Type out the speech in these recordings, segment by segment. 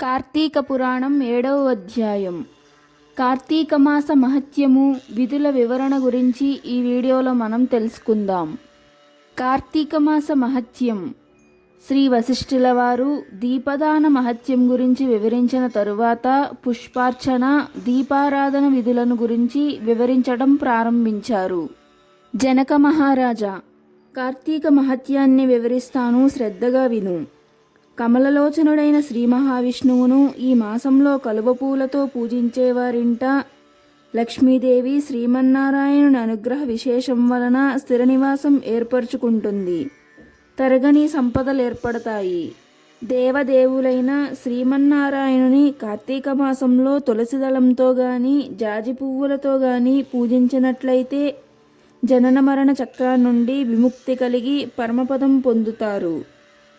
కార్తీక పురాణం 7వ అధ్యాయం. కార్తీక మాస మహత్యము, విధుల వివరణ గురించి ఈ వీడియోలో మనం తెలుసుకుందాం. కార్తీక మాస మహత్యం. శ్రీ వశిష్ఠుల వారు దీపదాన మహత్యం గురించి వివరించిన తరువాత పుష్పార్చన, దీపారాధన విధులను గురించి వివరించడం ప్రారంభించారు. జనక మహారాజా, కార్తీక మహత్యాన్ని వివరిస్తాను, శ్రద్ధగా విను. కమలలోచనుడైన శ్రీ మహావిష్ణువును ఈ మాసంలో కలువపూలతో పూజించేవారింట లక్ష్మీదేవి శ్రీమన్నారాయణుని అనుగ్రహ విశేషం వలన స్థిర నివాసం ఏర్పరచుకుంటుంది. తరగని సంపదలు ఏర్పడతాయి. దేవదేవులైన శ్రీమన్నారాయణుని కార్తీక మాసంలో తులసిదళంతో గాని జాజి పువ్వులతో గాని పూజించినట్లయితే జనన మరణ చక్రం నుండి విముక్తి కలిగి పరమపదం పొందుతారు.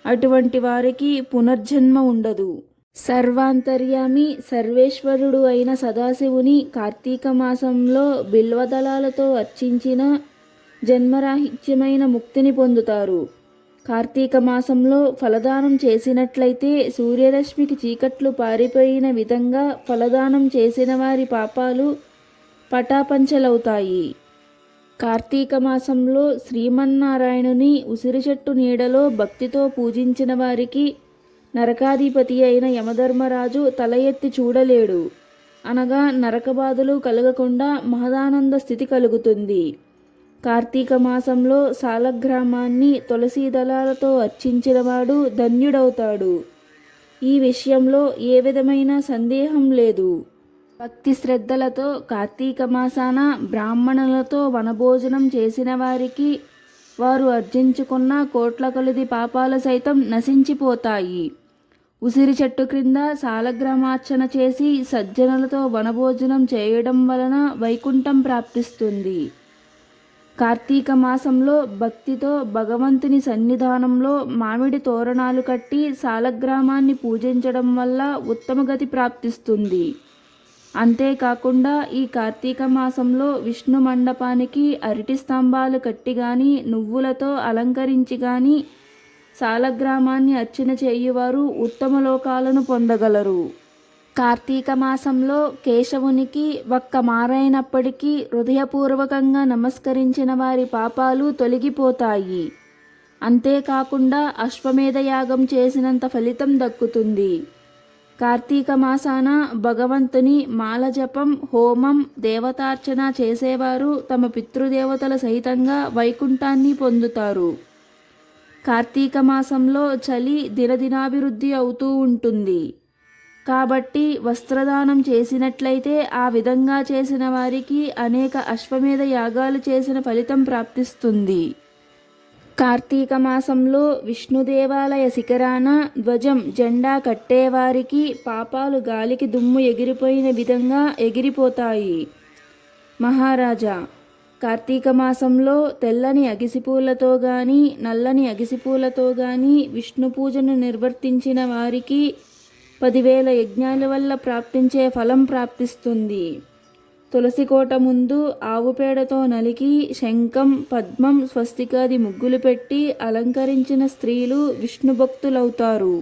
అటువంటి వారికి పునర్జన్మ ఉండదు. సర్వాంతర్యామి సర్వేశ్వరుడు అయిన సదాశివుని కార్తీక మాసంలో బిల్వదళాలతో అర్చించిన జన్మరాహిత్యమైన ముక్తిని పొందుతారు. కార్తీక మాసంలో ఫలదానం చేసినట్లయితే సూర్యరశ్మికి చీకట్లు పారిపోయిన విధంగా ఫలదానం చేసిన వారి పాపాలు పటాపంచలవుతాయి. కార్తీక మాసంలో శ్రీమన్నారాయణుని ఉసిరి చెట్టు నీడలో భక్తితో పూజించిన వారికి నరకాధిపతి అయిన యమధర్మరాజు తల ఎత్తి చూడలేడు. అనగా నరకబాధలు కలగకుండా మహదానంద స్థితి కలుగుతుంది. కార్తీక మాసంలో సాలగ్రామాన్ని తులసీ దళాలతో అర్చించినవాడు ధన్యుడవుతాడు. ఈ విషయంలో ఏ విధమైన సందేహం లేదు. భక్తి శ్రద్ధలతో కార్తీక మాసాన బ్రాహ్మణులతో వనభోజనం చేసిన వారికి వారు అర్జించుకున్న కోట్ల కొలది పాపాలు సైతం నశించిపోతాయి. ఉసిరి చెట్టు క్రింద సాలగ్రామార్చన చేసి సజ్జనులతో వనభోజనం చేయడం వలన వైకుంఠం ప్రాప్తిస్తుంది. కార్తీక మాసంలో భక్తితో భగవంతుని సన్నిధానంలో మామిడి తోరణాలు కట్టి సాలగ్రామాన్ని పూజించడం వల్ల ఉత్తమ గతి ప్రాప్తిస్తుంది. అంతేకాకుండా ఈ కార్తీక మాసంలో విష్ణు మండపానికి అరటి స్తంభాలు కట్టి గాని నువ్వులతో అలంకరించి గాని సాలగ్రామాన్ని అర్చన చేయువారు ఉత్తమ లోకాలను పొందగలరు. కార్తీక మాసంలో కేశవునికి ఒక్క మారైనప్పటికీ హృదయపూర్వకంగా నమస్కరించిన వారి పాపాలు తొలగిపోతాయి. అంతేకాకుండా అశ్వమేధ యాగం చేసినంత ఫలితం దక్కుతుంది. కార్తీక మాసాన భగవంతుని మాల జపం, హోమం, దేవతార్చన చేసేవారు తమ పితృదేవతల సహితంగా వైకుంఠాన్ని పొందుతారు. కార్తీక మాసంలో చలి దినదినాభివృద్ధి అవుతూ ఉంటుంది. కాబట్టి వస్త్రదానం చేసినట్లయితే ఆ విధంగా చేసిన వారికి అనేక అశ్వమేధ యాగాలు చేసిన ఫలితం ప్రాప్తిస్తుంది. కార్తీక మాసంలో విష్ణుదేవాలయ శిఖరాన ధ్వజం, జెండా కట్టేవారికి పాపాలు గాలికి దుమ్ము ఎగిరిపోయిన విధంగా ఎగిరిపోతాయి. మహారాజా, కార్తీక మాసంలో తెల్లని అగిసిపూలతో గాని నల్లని అగిసిపూలతో గాని విష్ణు పూజను నిర్వర్తించిన వారికి 10,000 యజ్ఞాల వల్ల ప్రాప్తించే ఫలం ప్రాప్తిస్తుంది. తులసికోట ముందు ఆవు పేడతో నలికి శంఖం, పద్మం, స్వస్తికాది ముగ్గులు పెట్టి అలంకరించిన స్త్రీలు విష్ణు భక్తులవుతారు.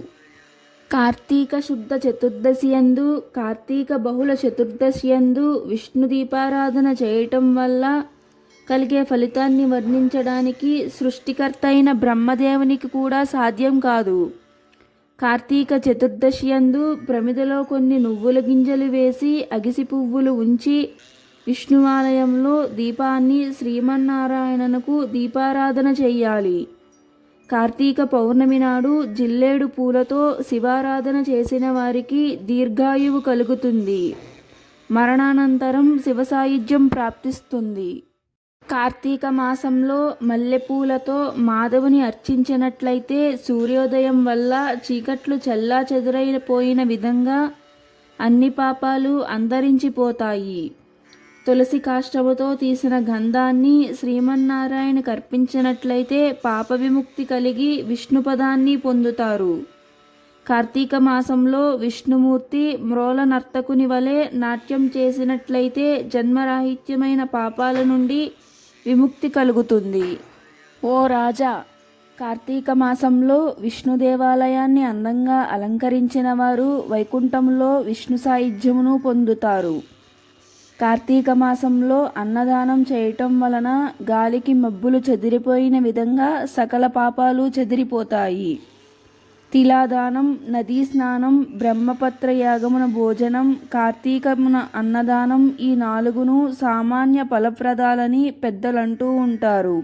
కార్తీక శుద్ధ చతుర్దశియందు, కార్తీక బహుళ చతుర్దశియందు విష్ణు దీపారాధన చేయటం వల్ల కలిగే ఫలితాన్ని వర్ణించడానికి సృష్టికర్త అయిన బ్రహ్మదేవునికి కూడా సాధ్యం కాదు. కార్తీక చతుర్దశియందు ప్రమిదలో కొన్ని నువ్వుల గింజలు వేసి అగిసి పువ్వులు ఉంచి విష్ణువాలయంలో దీపాన్ని శ్రీమన్నారాయణనకు దీపారాధన చెయ్యాలి. కార్తీక పౌర్ణమి నాడు జిల్లేడు పూలతో శివారాధన చేసిన వారికి దీర్ఘాయువు కలుగుతుంది. మరణానంతరం శివసాయుధ్యం ప్రాప్తిస్తుంది. కార్తీక మాసంలో మల్లెపూలతో మాధవుని అర్చించినట్లయితే సూర్యోదయం వల్ల చీకట్లు చెల్లా చెదురైపోయిన విధంగా అన్ని పాపాలు అంతరించిపోతాయి. తులసి కాష్టముతో తీసిన గంధాన్ని శ్రీమన్నారాయణకు అర్పించినట్లయితే పాప విముక్తి కలిగి విష్ణుపదాన్ని పొందుతారు. కార్తీక మాసంలో విష్ణుమూర్తి మ్రోల నర్తకుని వలె నాట్యం చేసినట్లయితే జన్మరాహిత్యమైన పాపాల నుండి విముక్తి కలుగుతుంది. ఓ రాజా, కార్తీక మాసంలో విష్ణు దేవాలయాన్ని అందంగా అలంకరించిన వారు వైకుంఠంలో విష్ణు సాయుధ్యమును పొందుతారు. కార్తీక మాసంలో అన్నదానం చేయటం వలన గాలికి మబ్బులు చెదిరిపోయిన విధంగా సకల పాపాలు చెదిరిపోతాయి. తిలాదానం, నదీ స్నానం, బ్రహ్మపత్ర యాగమున భోజనం, కార్తీకమున అన్నదానం ఈ 4ను సామాన్య ఫలప్రదాలని పెద్దలంటూ ఉంటారు.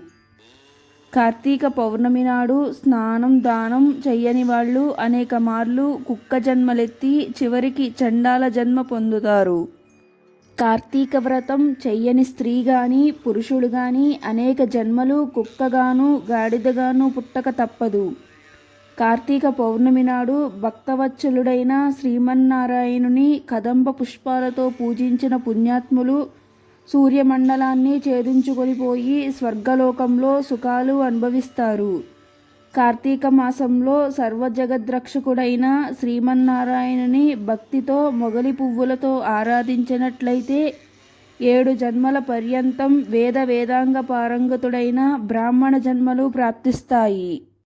కార్తీక పౌర్ణమి నాడు స్నానం దానం చెయ్యని వాళ్ళు అనేక మార్లు కుక్క జన్మలెత్తి చివరికి చండాల జన్మ పొందుతారు. కార్తీక వ్రతం చెయ్యని స్త్రీ గాని పురుషుడు గాని అనేక జన్మలు కుక్కగాను గాడిదగాను పుట్టక తప్పదు. కార్తీక పౌర్ణమి నాడు భక్తవత్సలుడైన శ్రీమన్నారాయణుని కదంబ పుష్పాలతో పూజించిన పుణ్యాత్ములు సూర్యమండలాన్ని ఛేదించుకొని పోయి స్వర్గలోకంలో సుఖాలు అనుభవిస్తారు. కార్తీక మాసంలో సర్వజగద్రక్షకుడైన శ్రీమన్నారాయణుని భక్తితో మొగలి పువ్వులతో ఆరాధించినట్లయితే 7 జన్మల పర్యంతం వేదాంగ పారంగతుడైన బ్రాహ్మణ జన్మలు ప్రాప్తిస్తాయి.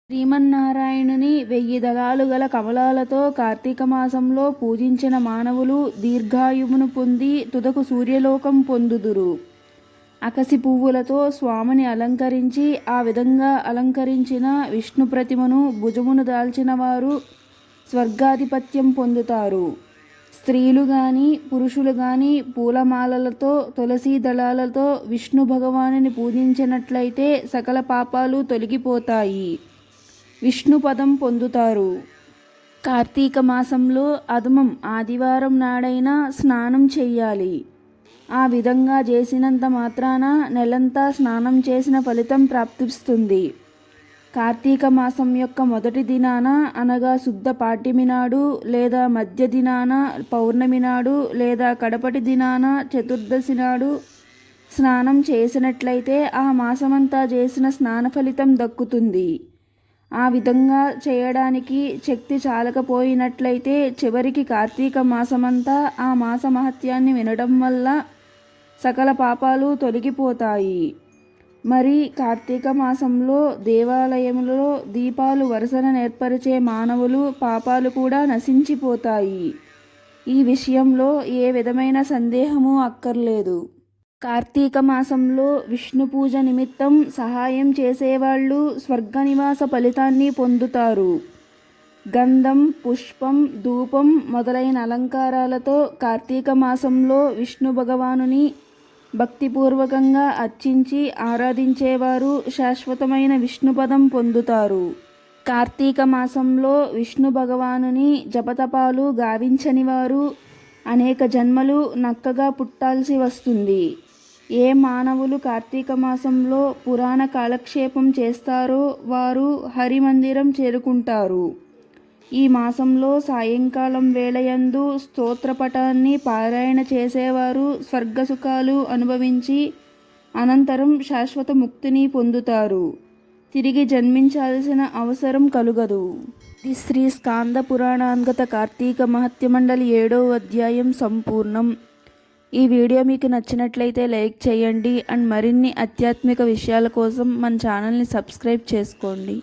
శ్రీమన్నారాయణుని 1000 దళాలు గల కమలాలతో కార్తీక మాసంలో పూజించిన మానవులు దీర్ఘాయువును పొంది తుదకు సూర్యలోకం పొందుదురు. అకసి పువ్వులతో స్వామిని అలంకరించి ఆ విధంగా అలంకరించిన విష్ణు ప్రతిమను భుజమును దాల్చిన వారు స్వర్గాధిపత్యం పొందుతారు. స్త్రీలు గాని పురుషులు గాని పూలమాలలతో తులసీ దళాలతో విష్ణు భగవానుని పూజించినట్లయితే సకల పాపాలు తొలగిపోతాయి. విష్ణు పదం పొందుతారు. కార్తీక మాసంలో అధమం ఆదివారం నాడైనా స్నానం చెయ్యాలి. ఆ విధంగా చేసినంత మాత్రాన నెలంతా స్నానం చేసిన ఫలితం ప్రాప్తిస్తుంది. కార్తీక మాసం యొక్క మొదటి దినాన అనగా శుద్ధ పాడ్యమి నాడు లేదా మధ్య దినాన పౌర్ణమి నాడు లేదా కడపటి దినాన చతుర్దశి నాడు స్నానం చేసినట్లయితే ఆ మాసమంతా చేసిన స్నాన ఫలితం దక్కుతుంది. ఆ విధంగా చేయడానికి శక్తి చాలకపోయినట్లయితే చివరికి కార్తీక మాసమంతా ఆ మాస మహత్యాన్ని వినడం వల్ల సకల పాపాలు తొలగిపోతాయి. మరి కార్తీక మాసంలో దేవాలయములలో దీపాలు వరుసన ఏర్పరిచే మానవులు పాపాలు కూడా నశించిపోతాయి. ఈ విషయంలో ఏ విధమైన సందేహము అక్కర్లేదు. కార్తీక మాసంలో విష్ణు పూజ నిమిత్తం సహాయం చేసేవాళ్ళు స్వర్గ నివాస ఫలితాన్ని పొందుతారు. గంధం, పుష్పం, ధూపం మొదలైన అలంకారాలతో కార్తీక మాసంలో విష్ణు భగవానుని భక్తిపూర్వకంగా అర్చించి ఆరాధించేవారు శాశ్వతమైన విష్ణుపదం పొందుతారు. కార్తీక మాసంలో విష్ణు భగవానుని జపతపాలు గావించని వారు అనేక జన్మలు నక్కగా పుట్టాల్సి వస్తుంది. ఏ మానవులు కార్తీక మాసంలో పురాణ కాలక్షేపం చేస్తారో వారు హరిమందిరం చేరుకుంటారు. ఈ మాసంలో సాయంకాలం వేళయందు స్తోత్రపటాన్ని పారాయణ చేసేవారు స్వర్గసుఖాలు అనుభవించి అనంతరం శాశ్వత ముక్తిని పొందుతారు. తిరిగి జన్మించాల్సిన అవసరం కలుగదు. ఇది శ్రీ స్కాంద పురాణాంగత కార్తీక మహత్యమండలి 7వ అధ్యాయం సంపూర్ణం. ఈ వీడియో మీకు నచ్చినట్లయితే లైక్ చేయండి అండ్ మరిన్ని ఆధ్యాత్మిక విషయాల కోసం మన ఛానల్ని సబ్స్క్రైబ్ చేసుకోండి.